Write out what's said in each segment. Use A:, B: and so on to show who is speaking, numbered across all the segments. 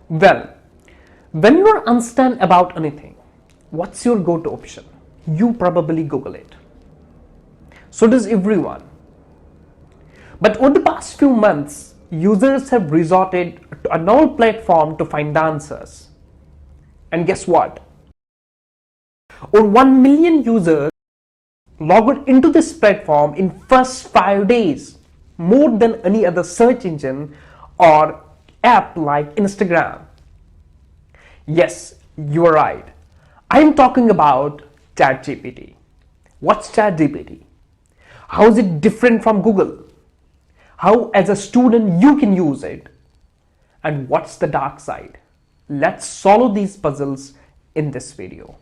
A: Well, when you are uncertain about anything, what's your go-to option? You probably Google it. So does everyone. But over the past few months, users have resorted to a novel platform to find answers. And guess what? Over 1 million users logged into this platform in first 5 days, more than any other search engine or app like Instagram. Yes, you are right. I am talking about ChatGPT. What's ChatGPT? How is it different from Google? How as a student you can use it? And what's the dark side? Let's solve these puzzles in this video.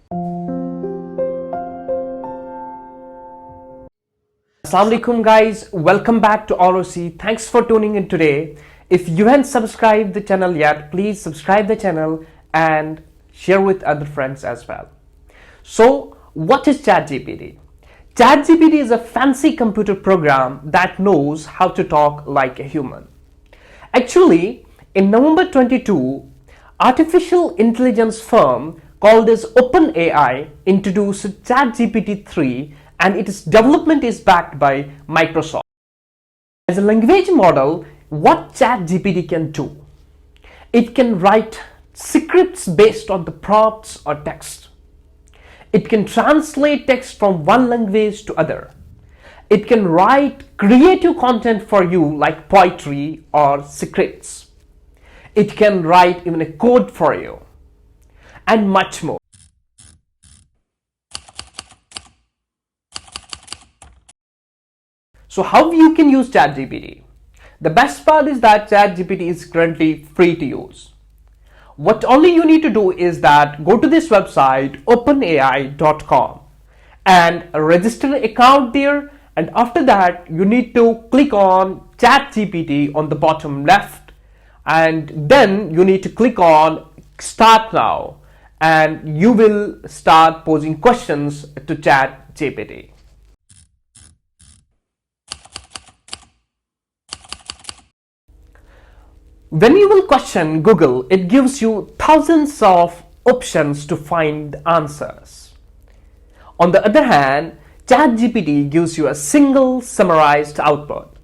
A: Assalamu alaikum guys, welcome back to ROC. Thanks for tuning in today. If you haven't subscribed the channel yet, please subscribe the channel and share with other friends as well. So what is ChatGPT? ChatGPT is a fancy computer program that knows how to talk like a human. Actually, in November 22, artificial intelligence firm called as OpenAI introduced ChatGPT 3, and its development is backed by Microsoft. As a language model, what ChatGPT can do? It can write scripts based on the prompts or text. It can translate text from one language to other. It can write creative content for you like poetry or scripts. It can write even a code for you and much more. So how you can use ChatGPT? The best part is that ChatGPT is currently free to use. What only you need to do is that go to this website openai.com and register an account there, and after that you need to click on ChatGPT on the bottom left, and then you need to click on start now, and you will start posing questions to ChatGPT. When you will question Google, it gives you thousands of options to find answers. On the other hand, ChatGPT gives you a single summarized output.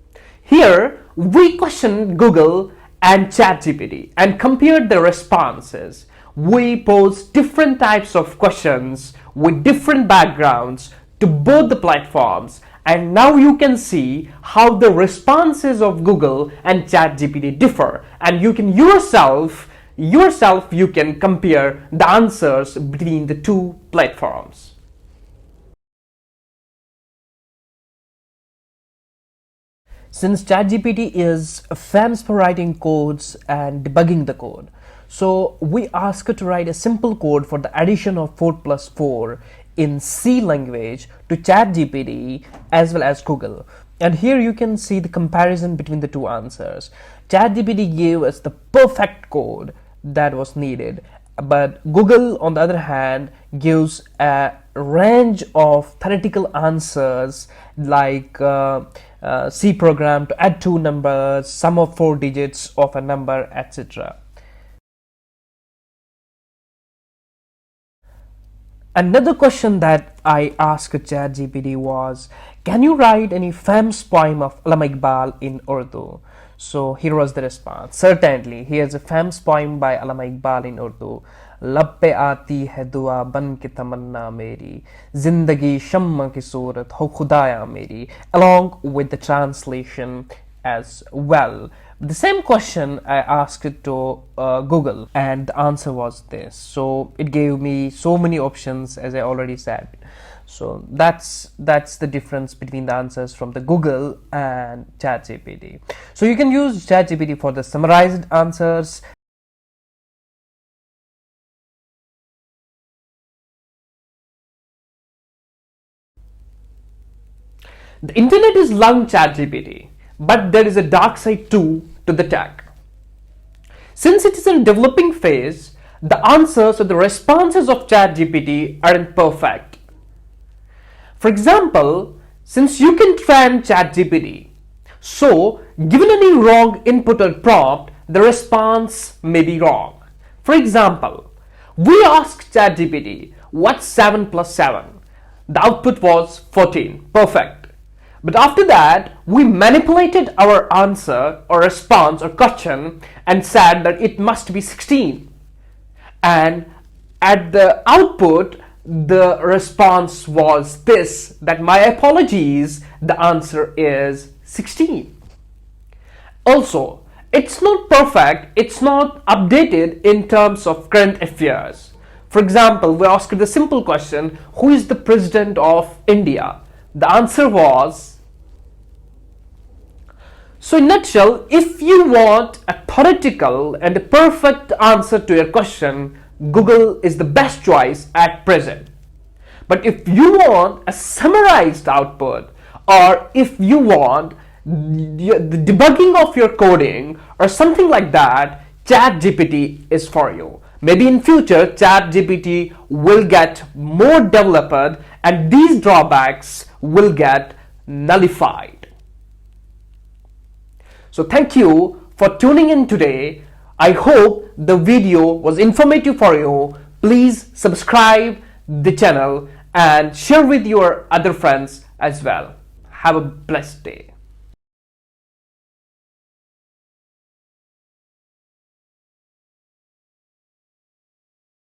A: Here, we questioned Google and ChatGPT and compared the responses. We posed different types of questions with different backgrounds to both the platforms, and now you can see how the responses of Google and ChatGPT differ, and you can yourself you can compare the answers between the two platforms. Since ChatGPT is famous for writing codes and debugging the code, so we ask it to write a simple code for the addition of 4 plus 4 in C language to ChatGPT as well as Google. And here you can see the comparison between the two answers. ChatGPT gave us the perfect code that was needed, but Google on the other hand gives a range of theoretical answers like C program to add two numbers, sum of 4 digits of a number, etc. Another question that I asked ChatGPT was, can you write any famous poem of Allama Iqbal in Urdu? So here was the response. Certainly, here's a famous poem by Allama Iqbal in Urdu. Lab pe aati hai dua ban ke tamanna meri, zindagi shamma ki surat ho khudaya meri, along with the translation as well. The same question I asked it to Google, and the answer was this. So it gave me so many options, as I already said. So that's the difference between the answers from the Google and ChatGPT. So you can use ChatGPT for the summarized answers. The internet is loving ChatGPT, but there is a dark side too to the tech. Since it is in developing phase, the answers or the responses of ChatGPT aren't perfect. For example, since you can train ChatGPT, so given any wrong input or prompt, the response may be wrong. For example, we asked ChatGPT, what's 7 plus 7? The output was 14. Perfect. But after that, we manipulated our answer or response or question and said that it must be 16. And at the output, the response was this, that my apologies, the answer is 16. Also, it's not perfect, it's not updated in terms of current affairs. For example, we asked the simple question, who is the president of India? The answer was... So in a nutshell, if you want a theoretical and a perfect answer to your question, Google is the best choice at present. But if you want a summarized output, or if you want the debugging of your coding or something like that, ChatGPT is for you. Maybe in future, ChatGPT will get more developed and these drawbacks will get nullified. So thank you for tuning in today. I hope the video was informative for you. Please subscribe the channel and share with your other friends as well. Have a blessed day.